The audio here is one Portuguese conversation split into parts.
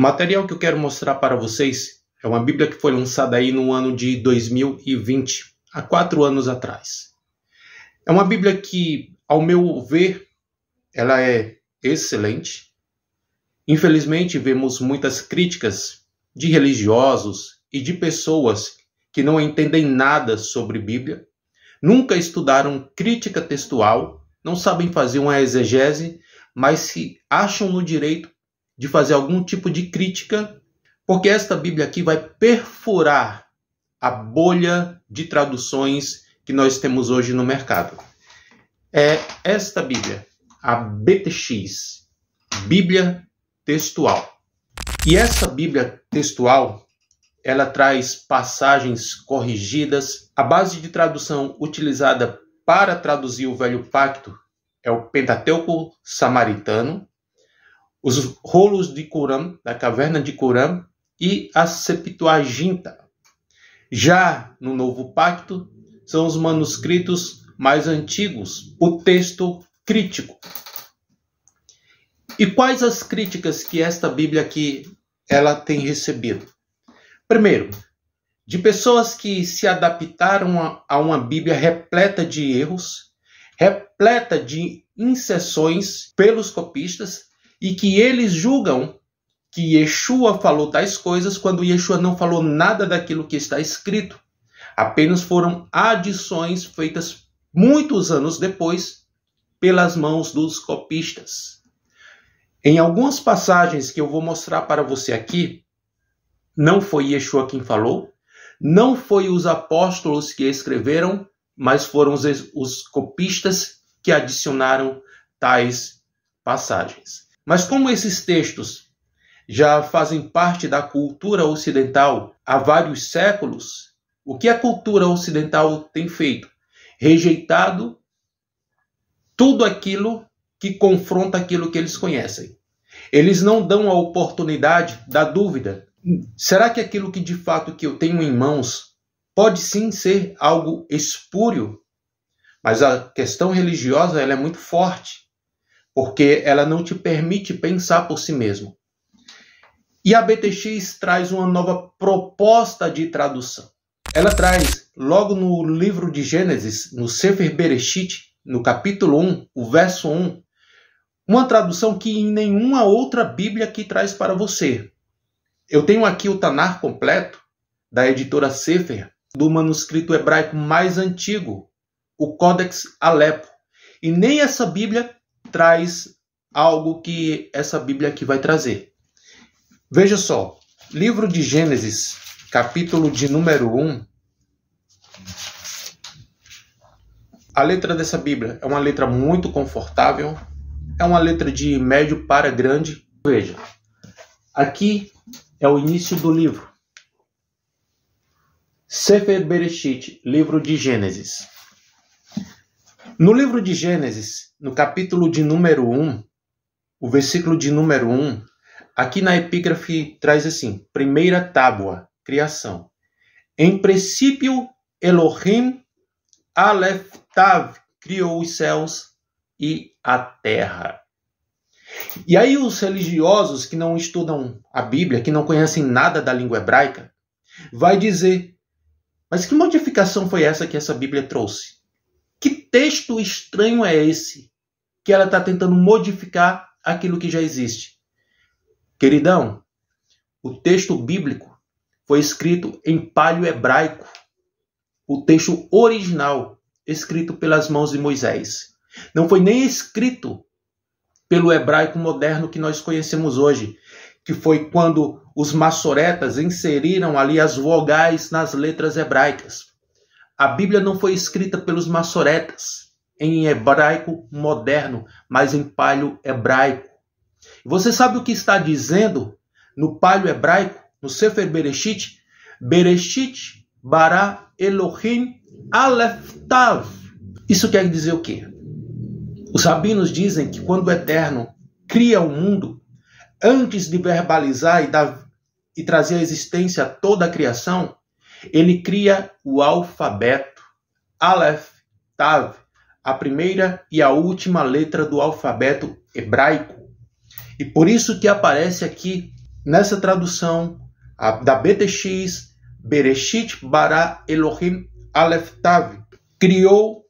O material que eu quero mostrar para vocês é uma Bíblia que foi lançada aí no ano de 2020, há 4 anos atrás. É uma Bíblia que, ao meu ver, ela é excelente. Infelizmente, vemos muitas críticas de religiosos e de pessoas que não entendem nada sobre Bíblia, nunca estudaram crítica textual, não sabem fazer uma exegese, mas se acham no direito de fazer algum tipo de crítica, porque esta Bíblia aqui vai perfurar a bolha de traduções que nós temos hoje no mercado. É esta Bíblia, a BTX, Bíblia Textual. E essa Bíblia Textual, ela traz passagens corrigidas. A base de tradução utilizada para traduzir o Velho Pacto é o Pentateuco Samaritano, os rolos de Qumran, da caverna de Qumran, e a Septuaginta. Já no Novo Pacto, são os manuscritos mais antigos, o texto crítico. E quais as críticas que esta Bíblia aqui ela tem recebido? Primeiro, de pessoas que se adaptaram a uma Bíblia repleta de erros, repleta de inserções pelos copistas, e que eles julgam que Yeshua falou tais coisas quando Yeshua não falou nada daquilo que está escrito. Apenas foram adições feitas muitos anos depois pelas mãos dos copistas. Em algumas passagens que eu vou mostrar para você aqui, não foi Yeshua quem falou, não foi os apóstolos que escreveram, mas foram os copistas que adicionaram tais passagens. Mas como esses textos já fazem parte da cultura ocidental há vários séculos, o que a cultura ocidental tem feito? Rejeitado tudo aquilo que confronta aquilo que eles conhecem. Eles não dão a oportunidade da dúvida. Será que aquilo que de fato que eu tenho em mãos pode sim ser algo espúrio? Mas a questão religiosa ela é muito forte, porque ela não te permite pensar por si mesmo. E a BTX traz uma nova proposta de tradução. Ela traz, logo no livro de Gênesis, no Sefer Bereshit, no capítulo 1, o verso 1, uma tradução que em nenhuma outra Bíblia aqui traz para você. Eu tenho aqui o Tanar completo, da editora Sefer, do manuscrito hebraico mais antigo, o Codex Alepo. E nem essa Bíblia traz algo que essa Bíblia aqui vai trazer. Veja só, livro de Gênesis, capítulo de número 1. A letra dessa Bíblia é uma letra muito confortável, é uma letra de médio para grande. Veja, aqui é o início do livro. Sefer Bereshit, livro de Gênesis. No livro de Gênesis, no capítulo de número 1, o versículo de número 1, aqui na epígrafe traz assim, primeira tábua, criação. Em princípio, Elohim Aleph Tav criou os céus e a terra. E aí os religiosos que não estudam a Bíblia, que não conhecem nada da língua hebraica, vai dizer, mas que modificação foi essa que essa Bíblia trouxe? Que texto estranho é esse que ela está tentando modificar aquilo que já existe? Queridão, o texto bíblico foi escrito em paleo-hebraico. O texto original, escrito pelas mãos de Moisés. Não foi nem escrito pelo hebraico moderno que nós conhecemos hoje, que foi quando os maçoretas inseriram ali as vogais nas letras hebraicas. A Bíblia não foi escrita pelos maçoretas em hebraico moderno, mas em paleo-hebraico. Você sabe o que está dizendo no paleo-hebraico, no Sefer Bereshit? Bereshit bara Elohim Aleph Tav. Isso quer dizer o quê? Os rabinos dizem que quando o Eterno cria o mundo, antes de verbalizar e trazer à existência toda a criação, ele cria o alfabeto, Aleph, Tav, a primeira e a última letra do alfabeto hebraico. E por isso que aparece aqui nessa tradução da BTX, Bereshit bara Elohim Aleph Tav, criou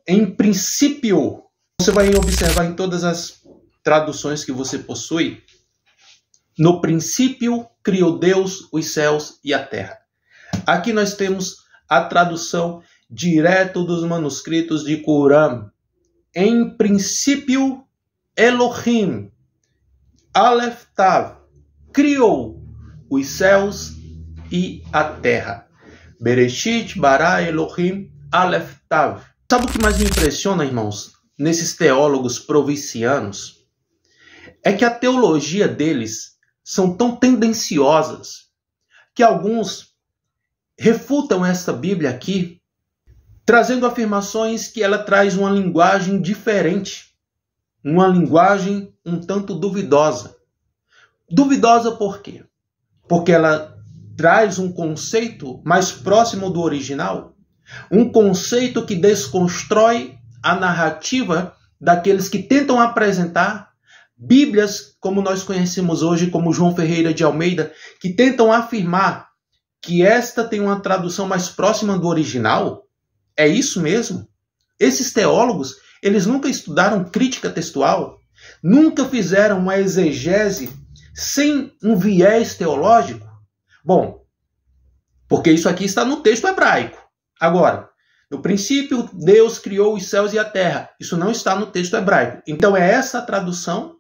em princípio. Você vai observar em todas as traduções que você possui, no princípio criou Deus os céus e a terra. Aqui nós temos a tradução direto dos manuscritos de Qumran. Em princípio, Elohim, Aleph Tav, criou os céus e a terra. Bereshit bara Elohim Aleph Tav. Sabe o que mais me impressiona, irmãos, nesses teólogos provincianos? É que a teologia deles são tão tendenciosas que alguns refutam esta Bíblia aqui, trazendo afirmações que ela traz uma linguagem diferente, uma linguagem um tanto duvidosa. Duvidosa por quê? Porque ela traz um conceito mais próximo do original, um conceito que desconstrói a narrativa daqueles que tentam apresentar Bíblias como nós conhecemos hoje, como João Ferreira de Almeida, que tentam afirmar que esta tem uma tradução mais próxima do original. É isso mesmo? Esses teólogos, eles nunca estudaram crítica textual, nunca fizeram uma exegese sem um viés teológico? Bom, porque isso aqui está no texto hebraico. Agora, no princípio, Deus criou os céus e a terra. Isso não está no texto hebraico. Então é essa tradução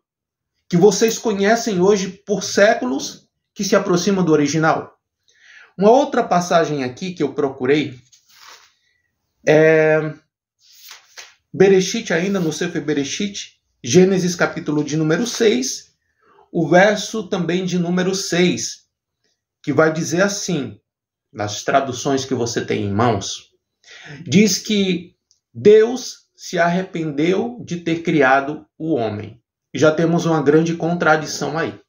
que vocês conhecem hoje por séculos que se aproxima do original. Uma outra passagem aqui que eu procurei é Bereshit, ainda no Sefer Bereshit, Gênesis capítulo de número 6, o verso também de número 6, que vai dizer assim, nas traduções que você tem em mãos, diz que Deus se arrependeu de ter criado o homem. Já temos uma grande contradição aí.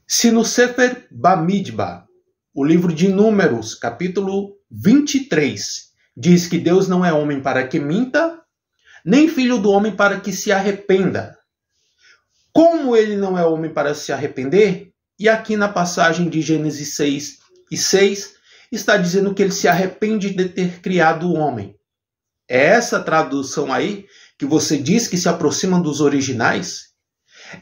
Se no Sefer Bamidbar, o livro de Números, capítulo 23, diz que Deus não é homem para que minta, nem filho do homem para que se arrependa. Como ele não é homem para se arrepender? E aqui na passagem de Gênesis 6 e 6, está dizendo que ele se arrepende de ter criado o homem. É essa tradução aí que você diz que se aproxima dos originais?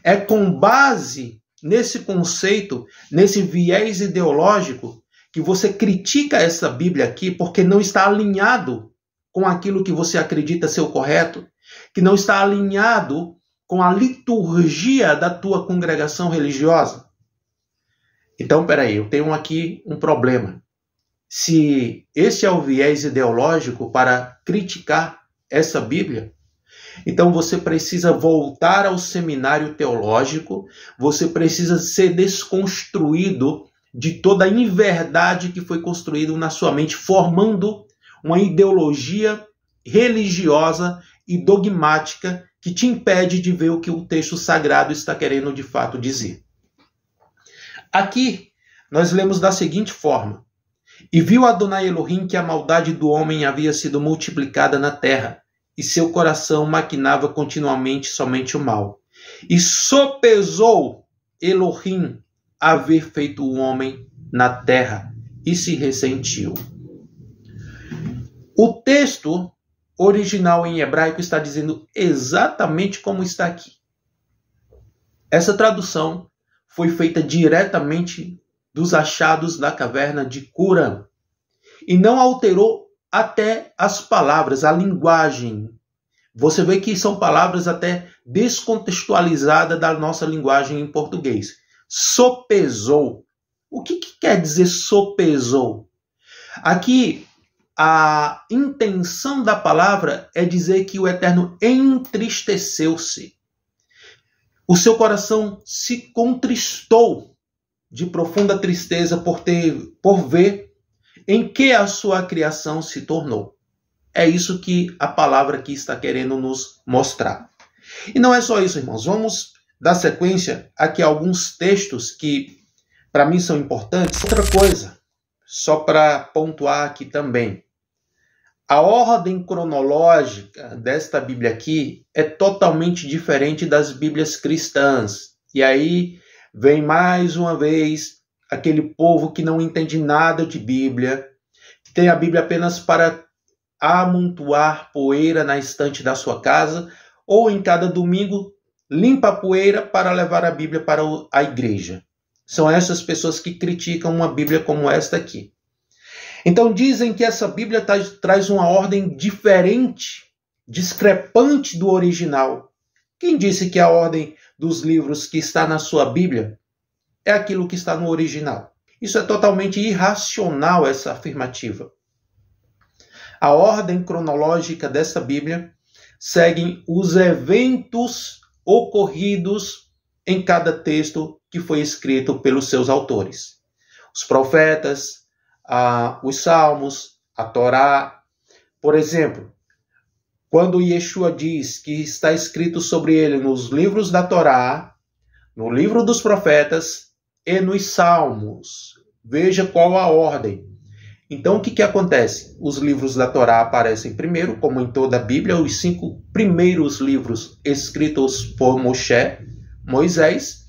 É com base nesse conceito, nesse viés ideológico, que você critica essa Bíblia aqui porque não está alinhado com aquilo que você acredita ser o correto, que não está alinhado com a liturgia da tua congregação religiosa? Então, peraí, eu tenho aqui um problema. Se esse é o viés ideológico para criticar essa Bíblia, então você precisa voltar ao seminário teológico, você precisa ser desconstruído de toda a inverdade que foi construída na sua mente, formando uma ideologia religiosa e dogmática que te impede de ver o que o texto sagrado está querendo de fato dizer. Aqui nós lemos da seguinte forma: e viu Adonai Elohim que a maldade do homem havia sido multiplicada na terra, e seu coração maquinava continuamente somente o mal. E sopesou Elohim haver feito o homem na terra, e se ressentiu. O texto original em hebraico está dizendo exatamente como está aqui. Essa tradução foi feita diretamente dos achados da caverna de Qumran e não alterou até as palavras, a linguagem. Você vê que são palavras até descontextualizadas da nossa linguagem em português. Sopesou. O que quer dizer sopesou? Aqui, a intenção da palavra é dizer que o Eterno entristeceu-se. O seu coração se contristou de profunda tristeza por ver em que a sua criação se tornou. É isso que a palavra aqui está querendo nos mostrar. E não é só isso, irmãos. Vamos dar sequência aqui a alguns textos que, para mim, são importantes. Outra coisa, só para pontuar aqui também. A ordem cronológica desta Bíblia aqui é totalmente diferente das Bíblias cristãs. E aí vem mais uma vez aquele povo que não entende nada de Bíblia, que tem a Bíblia apenas para amontoar poeira na estante da sua casa, ou em cada domingo limpa a poeira para levar a Bíblia para a igreja. São essas pessoas que criticam uma Bíblia como esta aqui. Então dizem que essa Bíblia traz uma ordem diferente, discrepante do original. Quem disse que a ordem dos livros que está na sua Bíblia é aquilo que está no original? Isso é totalmente irracional, essa afirmativa. A ordem cronológica dessa Bíblia segue os eventos ocorridos em cada texto que foi escrito pelos seus autores. Os profetas, os salmos, a Torá. Por exemplo, quando Yeshua diz que está escrito sobre ele nos livros da Torá, no livro dos profetas e nos salmos. Veja qual a ordem. Então, o que acontece? Os livros da Torá aparecem primeiro, como em toda a Bíblia, os 5 primeiros livros escritos por Moisés.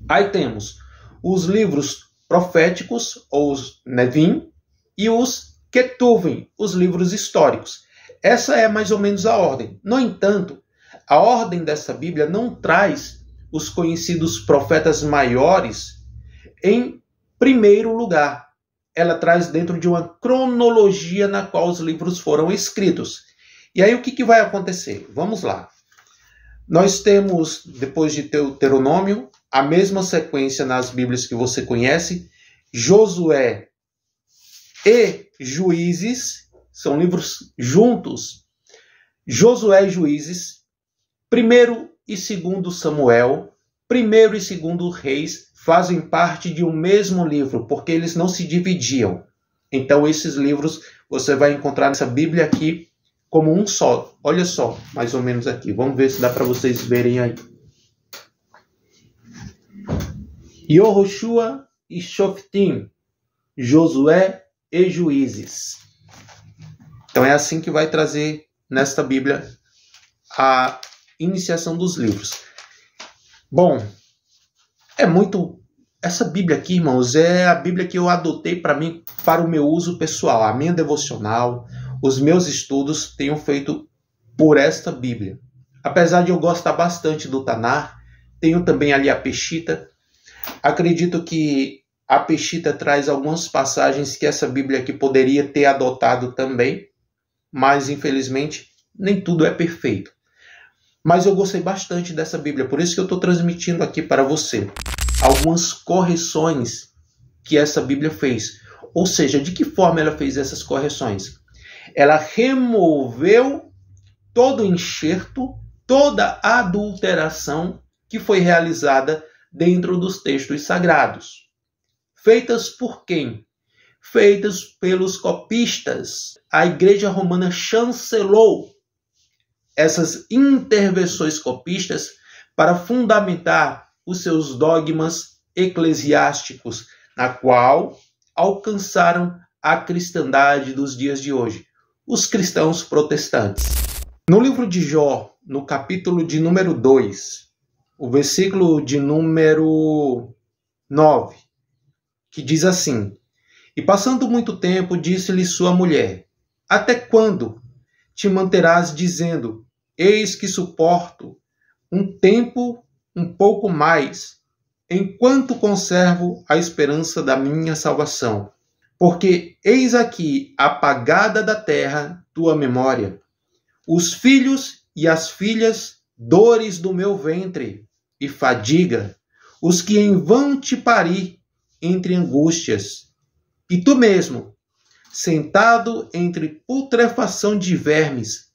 Aí temos os livros proféticos, ou os Nevim, e os Ketuvim, os livros históricos. Essa é mais ou menos a ordem. No entanto, a ordem dessa Bíblia não traz os conhecidos profetas maiores em primeiro lugar. Ela traz dentro de uma cronologia na qual os livros foram escritos. E aí o que vai acontecer? Vamos lá. Nós temos, depois de Deuteronômio, a mesma sequência nas Bíblias que você conhece, Josué e Juízes, são livros juntos. Josué e Juízes, 1º e 2º Samuel, 1º e 2º Reis, fazem parte de um mesmo livro, porque eles não se dividiam. Então, esses livros você vai encontrar nessa Bíblia aqui como um só. Olha só, mais ou menos aqui. Vamos ver se dá para vocês verem aí. Yehoshua e Shoftim, Josué e Juízes. Então, é assim que vai trazer nesta Bíblia a iniciação dos livros. Bom, essa Bíblia aqui, irmãos, é a Bíblia que eu adotei para mim, para o meu uso pessoal. A minha devocional, os meus estudos tenho feito por esta Bíblia. Apesar de eu gostar bastante do Tanar, tenho também ali a Peshita. Acredito que a Peshita traz algumas passagens que essa Bíblia aqui poderia ter adotado também, mas infelizmente nem tudo é perfeito. Mas eu gostei bastante dessa Bíblia, por isso que eu estou transmitindo aqui para você algumas correções que essa Bíblia fez. Ou seja, de que forma ela fez essas correções? Ela removeu todo o enxerto, toda a adulteração que foi realizada dentro dos textos sagrados. Feitas por quem? Feitas pelos copistas. A Igreja Romana chancelou essas intervenções copistas para fundamentar os seus dogmas eclesiásticos, na qual alcançaram a cristandade dos dias de hoje, os cristãos protestantes. No livro de Jó, no capítulo de número 2, o versículo de número 9, que diz assim: E passando muito tempo, disse-lhe sua mulher: Até quando te manterás dizendo: Eis que suporto um tempo um pouco mais, enquanto conservo a esperança da minha salvação? Porque eis aqui apagada da terra tua memória, os filhos e as filhas, dores do meu ventre e fadiga, os que em vão te pari entre angústias. E tu mesmo, sentado entre putrefação de vermes,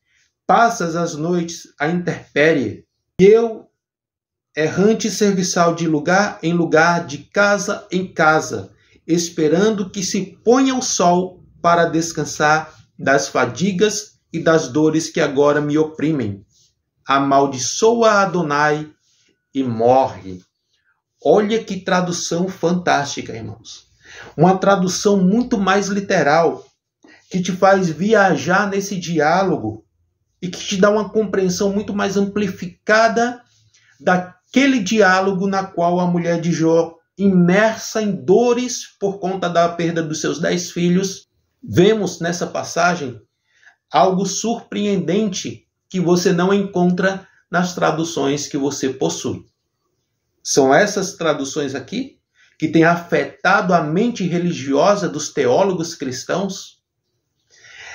passas as noites à intempérie, e eu, errante serviçal de lugar em lugar, de casa em casa, esperando que se ponha o sol para descansar das fadigas e das dores que agora me oprimem. Amaldiçoa Adonai e morre. Olha que tradução fantástica, irmãos. Uma tradução muito mais literal, que te faz viajar nesse diálogo e que te dá uma compreensão muito mais amplificada aquele diálogo na qual a mulher de Jó, imersa em dores por conta da perda dos seus 10 filhos, vemos nessa passagem algo surpreendente que você não encontra nas traduções que você possui. São essas traduções aqui que têm afetado a mente religiosa dos teólogos cristãos?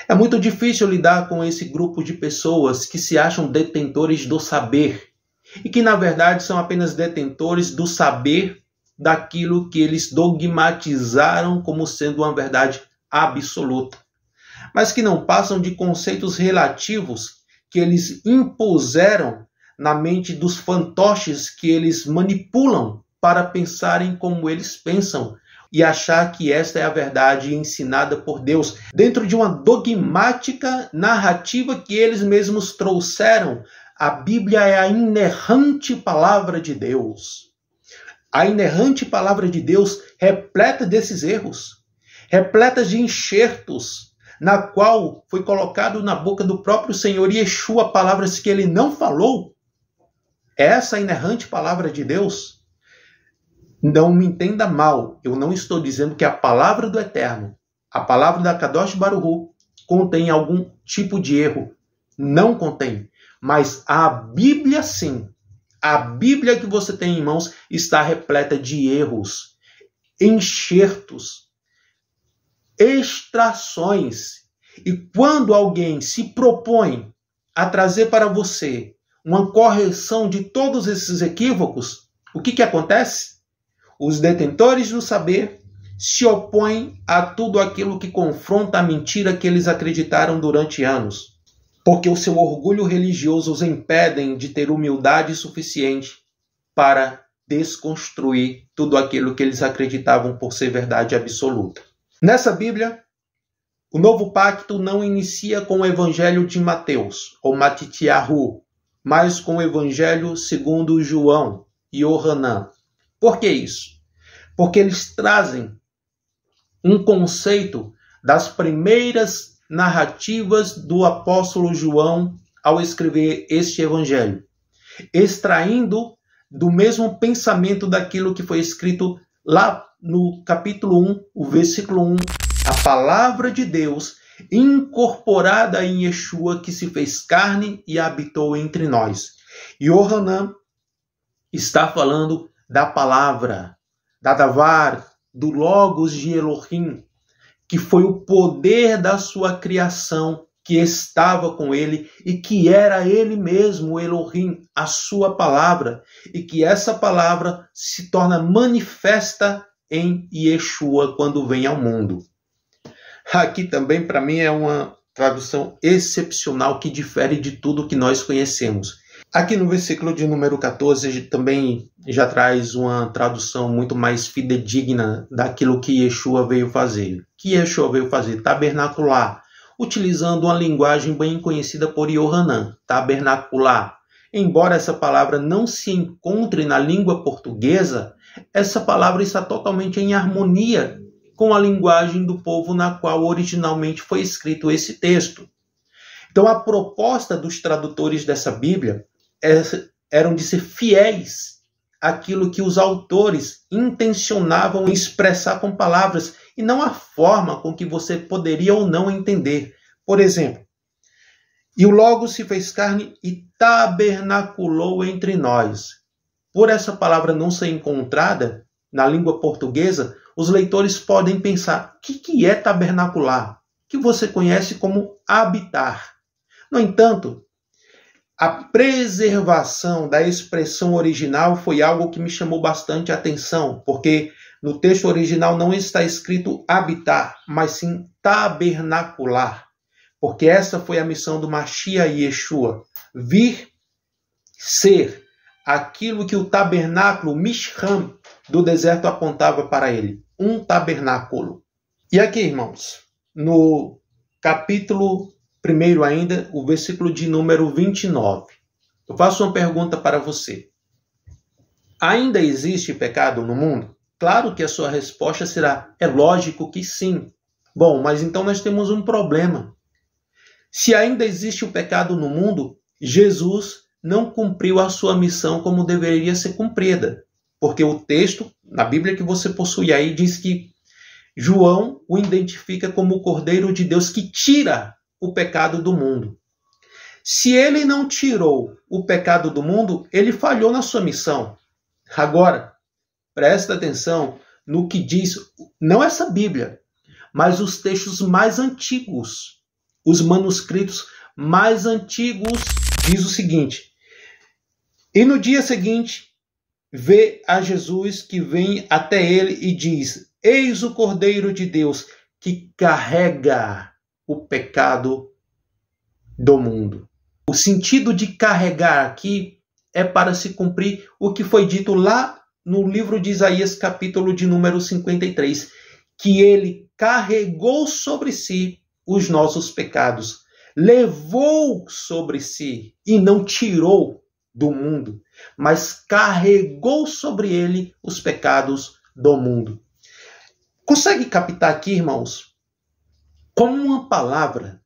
É muito difícil lidar com esse grupo de pessoas que se acham detentores do saber e que, na verdade, são apenas detentores do saber daquilo que eles dogmatizaram como sendo uma verdade absoluta, mas que não passam de conceitos relativos que eles impuseram na mente dos fantoches que eles manipulam para pensarem como eles pensam e achar que esta é a verdade ensinada por Deus, dentro de uma dogmática narrativa que eles mesmos trouxeram. A Bíblia é a inerrante palavra de Deus. A inerrante palavra de Deus repleta desses erros, repleta de enxertos, na qual foi colocado na boca do próprio Senhor Yeshua palavras que ele não falou. Essa inerrante palavra de Deus, não me entenda mal, eu não estou dizendo que a palavra do Eterno, a palavra da Kadosh Baruch Hu, contém algum tipo de erro. Não contém. Mas a Bíblia sim. A Bíblia que você tem em mãos está repleta de erros, enxertos, extrações. E quando alguém se propõe a trazer para você uma correção de todos esses equívocos, o que acontece? Os detentores do saber se opõem a tudo aquilo que confronta a mentira que eles acreditaram durante anos, porque o seu orgulho religioso os impedem de ter humildade suficiente para desconstruir tudo aquilo que eles acreditavam por ser verdade absoluta. Nessa Bíblia, o Novo Pacto não inicia com o Evangelho de Mateus, ou Matitiahu, mas com o Evangelho segundo João e Yohanan. Por que isso? Porque eles trazem um conceito das primeiras narrativas do apóstolo João ao escrever este evangelho, extraindo do mesmo pensamento daquilo que foi escrito lá no capítulo 1, o versículo 1, a palavra de Deus incorporada em Yeshua que se fez carne e habitou entre nós. Yohanan está falando da palavra, da Davar, do Logos de Elohim, que foi o poder da sua criação que estava com ele e que era ele mesmo, o Elohim, a sua palavra, e que essa palavra se torna manifesta em Yeshua quando vem ao mundo. Aqui também, para mim, é uma tradução excepcional que difere de tudo que nós conhecemos. Aqui no versículo de número 14 também já traz uma tradução muito mais fidedigna daquilo que Yeshua veio fazer. Que Yeshua veio fazer? Tabernacular, utilizando uma linguagem bem conhecida por Yohanan, tabernacular. Embora essa palavra não se encontre na língua portuguesa, essa palavra está totalmente em harmonia com a linguagem do povo na qual originalmente foi escrito esse texto. Então a proposta dos tradutores dessa Bíblia eram de ser fiéis àquilo que os autores intencionavam expressar com palavras e não a forma com que você poderia ou não entender. Por exemplo, e o Logos se fez carne e tabernaculou entre nós. Por essa palavra não ser encontrada na língua portuguesa, os leitores podem pensar, o que é tabernacular? Que você conhece como habitar. No entanto, a preservação da expressão original foi algo que me chamou bastante atenção, porque no texto original não está escrito habitar, mas sim tabernacular, porque essa foi a missão do Mashiach e Yeshua, vir ser aquilo que o tabernáculo Mishram do deserto apontava para ele, um tabernáculo. E aqui, irmãos, no capítulo 1 ainda, o versículo de número 29. Eu faço uma pergunta para você. Ainda existe pecado no mundo? Claro que a sua resposta será, é lógico que sim. Bom, mas então nós temos um problema. Se ainda existe o pecado no mundo, Jesus não cumpriu a sua missão como deveria ser cumprida. Porque o texto, na Bíblia que você possui aí, diz que João o identifica como o Cordeiro de Deus que tira o pecado do mundo. Se ele não tirou o pecado do mundo, ele falhou na sua missão. Agora, presta atenção no que diz, não essa Bíblia, mas os textos mais antigos, os manuscritos mais antigos, diz o seguinte: e no dia seguinte, vê a Jesus que vem até ele e diz: eis o Cordeiro de Deus que carrega o pecado do mundo. O sentido de carregar aqui é para se cumprir o que foi dito lá no livro de Isaías, capítulo de número 53, que ele carregou sobre si os nossos pecados, levou sobre si e não tirou do mundo, mas carregou sobre ele os pecados do mundo. Consegue captar aqui, irmãos, como uma palavra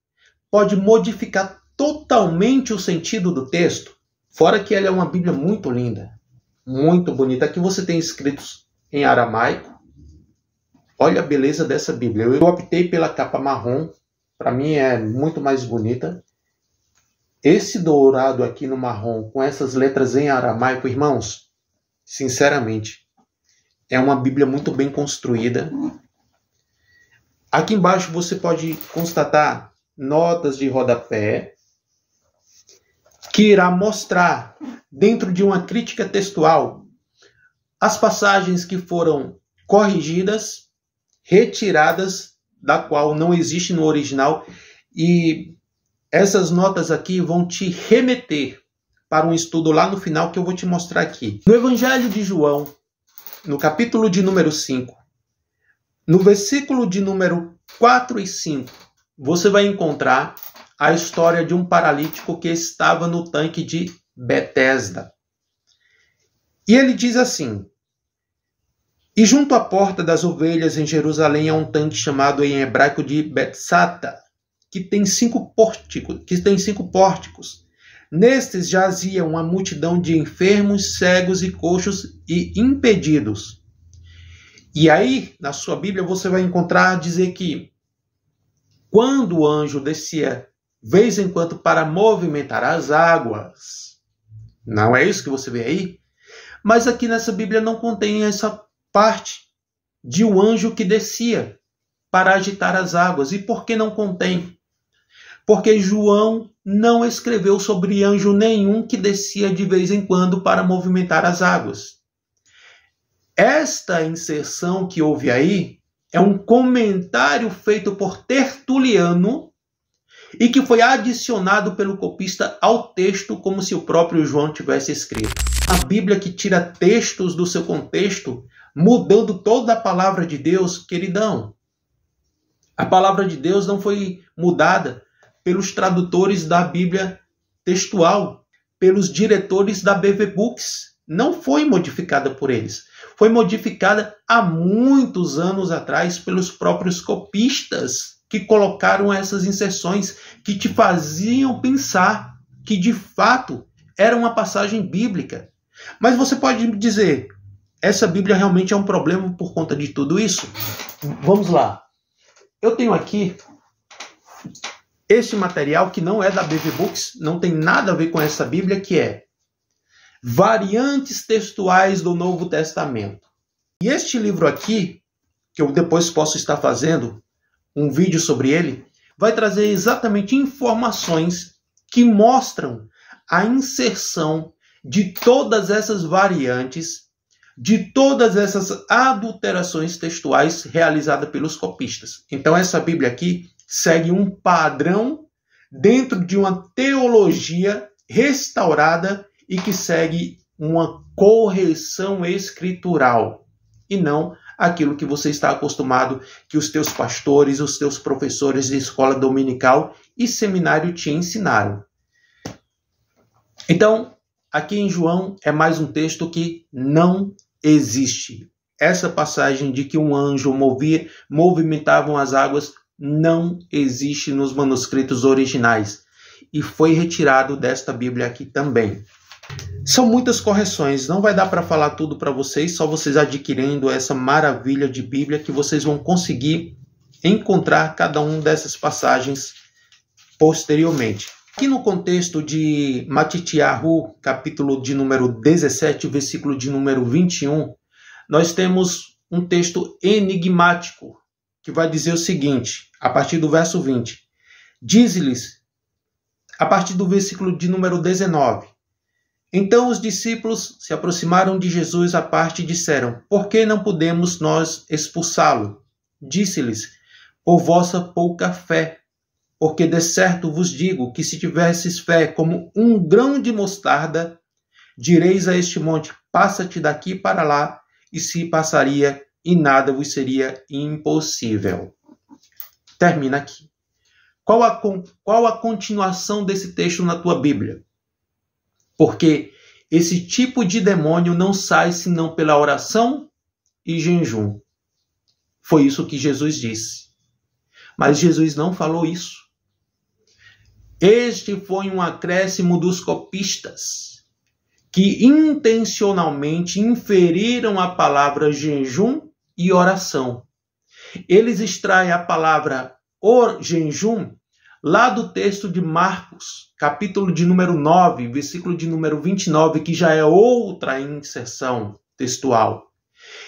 pode modificar totalmente o sentido do texto? Fora que ela é uma Bíblia muito linda, muito bonita. Aqui você tem escritos em aramaico. Olha a beleza dessa Bíblia. Eu optei pela capa marrom. Para mim é muito mais bonita. Esse dourado aqui no marrom, com essas letras em aramaico, irmãos, sinceramente, é uma Bíblia muito bem construída. Aqui embaixo você pode constatar notas de rodapé, que irá mostrar, dentro de uma crítica textual, as passagens que foram corrigidas, retiradas, da qual não existe no original, e essas notas aqui vão te remeter para um estudo lá no final que eu vou te mostrar aqui. No Evangelho de João, no capítulo de número 5, no versículo de número 4 e 5, você vai encontrar a história de um paralítico que estava no tanque de Betesda. E ele diz assim: e junto à porta das ovelhas em Jerusalém há um tanque chamado em hebraico de Betsata, que tem 5 pórticos. Nestes jazia uma multidão de enfermos, cegos e coxos e impedidos. E aí, na sua Bíblia, você vai encontrar dizer que quando o anjo descia vez em quando para movimentar as águas, não é isso que você vê aí? Mas aqui nessa Bíblia não contém essa parte de um anjo que descia para agitar as águas. E por que não contém? Porque João não escreveu sobre anjo nenhum que descia de vez em quando para movimentar as águas. Esta inserção que houve aí é um comentário feito por Tertuliano e que foi adicionado pelo copista ao texto como se o próprio João tivesse escrito. A Bíblia que tira textos do seu contexto, mudando toda a palavra de Deus, queridão. A palavra de Deus não foi mudada pelos tradutores da Bíblia textual, pelos diretores da BV Books. Não foi modificada por eles. Foi modificada há muitos anos atrás pelos próprios copistas que colocaram essas inserções que te faziam pensar que de fato era uma passagem bíblica. Mas você pode me dizer, essa Bíblia realmente é um problema por conta de tudo isso? Vamos lá. Eu tenho aqui este material que não é da BV Books, não tem nada a ver com essa Bíblia, que é Variantes Textuais do Novo Testamento. E este livro aqui, que eu depois posso estar fazendo um vídeo sobre ele, vai trazer exatamente informações que mostram a inserção de todas essas variantes, de todas essas adulterações textuais realizadas pelos copistas. Então essa Bíblia aqui segue um padrão dentro de uma teologia restaurada e que segue uma correção escritural e não aquilo que você está acostumado que os teus pastores, os teus professores de escola dominical e seminário te ensinaram. Então, aqui em João é mais um texto que não existe. Essa passagem de que um anjo movimentavam as águas não existe nos manuscritos originais. e foi retirado desta Bíblia aqui também. São muitas correções, não vai dar para falar tudo para vocês, só vocês adquirindo essa maravilha de Bíblia que vocês vão conseguir encontrar cada uma dessas passagens posteriormente. Aqui no contexto de Matityahu, capítulo de número 17, versículo de número 21, nós temos um texto enigmático que vai dizer o seguinte, a partir do verso 20. Diz-lhes, a partir do versículo de número 19, então os discípulos se aproximaram de Jesus à parte e disseram, por que não podemos nós expulsá-lo? Disse-lhes, por vossa pouca fé, porque de certo vos digo que se tivesses fé como um grão de mostarda, direis a este monte, passa-te daqui para lá, e se passaria, e nada vos seria impossível. Termina aqui. Qual a continuação desse texto na tua Bíblia? Porque esse tipo de demônio não sai senão pela oração e jejum. Foi isso que Jesus disse. Mas Jesus não falou isso. Este foi um acréscimo dos copistas, que intencionalmente inferiram a palavra jejum e oração. Eles extraem a palavra jejum lá do texto de Marcos, capítulo de número 9, versículo de número 29, que já é outra inserção textual.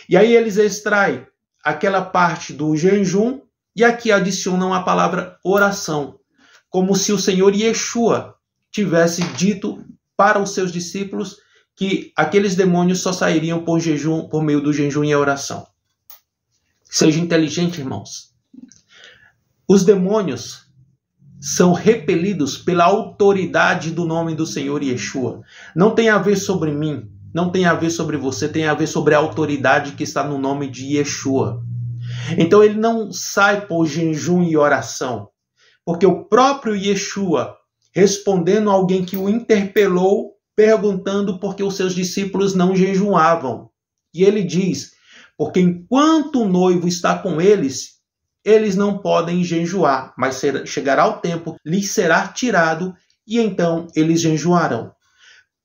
E aí eles extraem aquela parte do jejum e aqui adicionam a palavra oração, como se o Senhor Yeshua tivesse dito para os seus discípulos que aqueles demônios só sairiam por jejum, por meio do jejum e a oração. Seja inteligente, irmãos. Os demônios são repelidos pela autoridade do nome do Senhor Yeshua. Não tem a ver sobre mim, não tem a ver sobre você, tem a ver sobre a autoridade que está no nome de Yeshua. Então ele não sai por jejum e oração, porque o próprio Yeshua, respondendo a alguém que o interpelou, perguntando por que os seus discípulos não jejuavam. E ele diz, porque enquanto o noivo está com eles, eles não podem jejuar, mas chegará o tempo, lhes será tirado, e então eles jejuarão.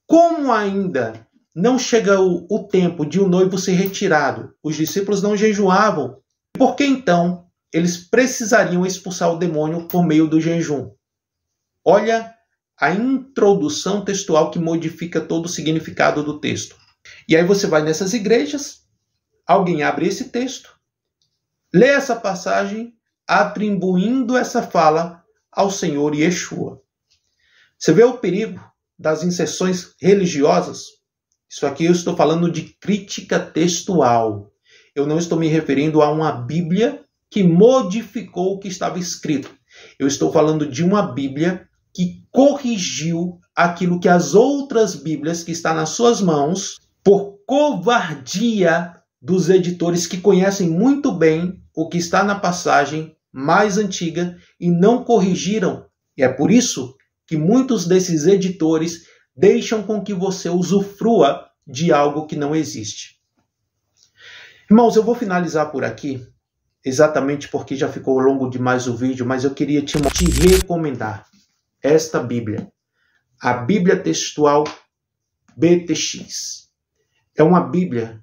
Como ainda não chega o tempo de o noivo ser retirado, os discípulos não jejuavam, por que então eles precisariam expulsar o demônio por meio do jejum? Olha a introdução textual que modifica todo o significado do texto. E aí você vai nessas igrejas, alguém abre esse texto, lê essa passagem, atribuindo essa fala ao Senhor Yeshua. Você vê o perigo das inserções religiosas? Isso aqui eu estou falando de crítica textual. Eu não estou me referindo a uma Bíblia que modificou o que estava escrito. Eu estou falando de uma Bíblia que corrigiu aquilo que as outras Bíblias que estão nas suas mãos, por covardia dos editores que conhecem muito bem o que está na passagem mais antiga e não corrigiram. E é por isso que muitos desses editores deixam com que você usufrua de algo que não existe. Irmãos, eu vou finalizar por aqui, exatamente porque já ficou longo demais o vídeo, mas eu queria te recomendar esta Bíblia, a Bíblia Textual BTX. É uma Bíblia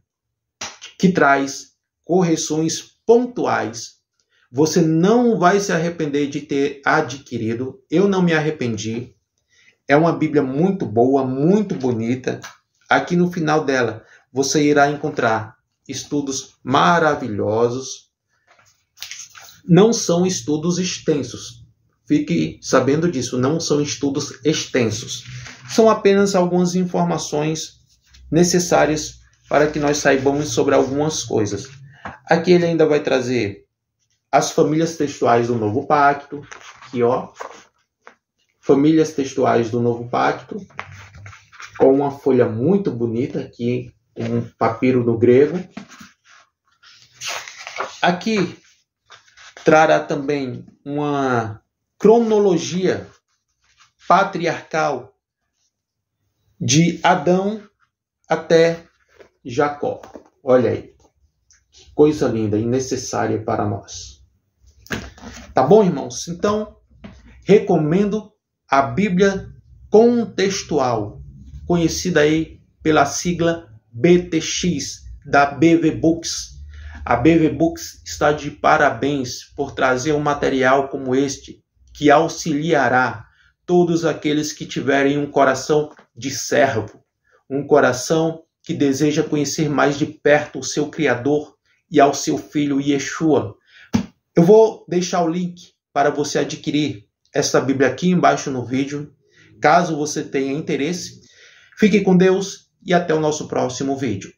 que traz correções pontuais. Você não vai se arrepender de ter adquirido. Eu não me arrependi. É uma Bíblia muito boa, muito bonita. Aqui no final dela, você irá encontrar estudos maravilhosos. Não são estudos extensos. Fique sabendo disso, não são estudos extensos. São apenas algumas informações necessárias para que nós saibamos sobre algumas coisas. Aqui ele ainda vai trazer as famílias textuais do Novo Pacto. Aqui, ó. Famílias textuais do Novo Pacto. Com uma folha muito bonita aqui, um papiro no grego. Aqui trará também uma cronologia patriarcal de Adão até Jacó. Olha aí. Que coisa linda e necessária para nós. Tá bom, irmãos? Então, recomendo a Bíblia Contextual, conhecida aí pela sigla BTX, da BV Books. A BV Books está de parabéns por trazer um material como este, que auxiliará todos aqueles que tiverem um coração de servo, um coração que deseja conhecer mais de perto o seu Criador e ao seu Filho Yeshua. Eu vou deixar o link para você adquirir esta Bíblia aqui embaixo no vídeo, caso você tenha interesse. Fique com Deus e até o nosso próximo vídeo.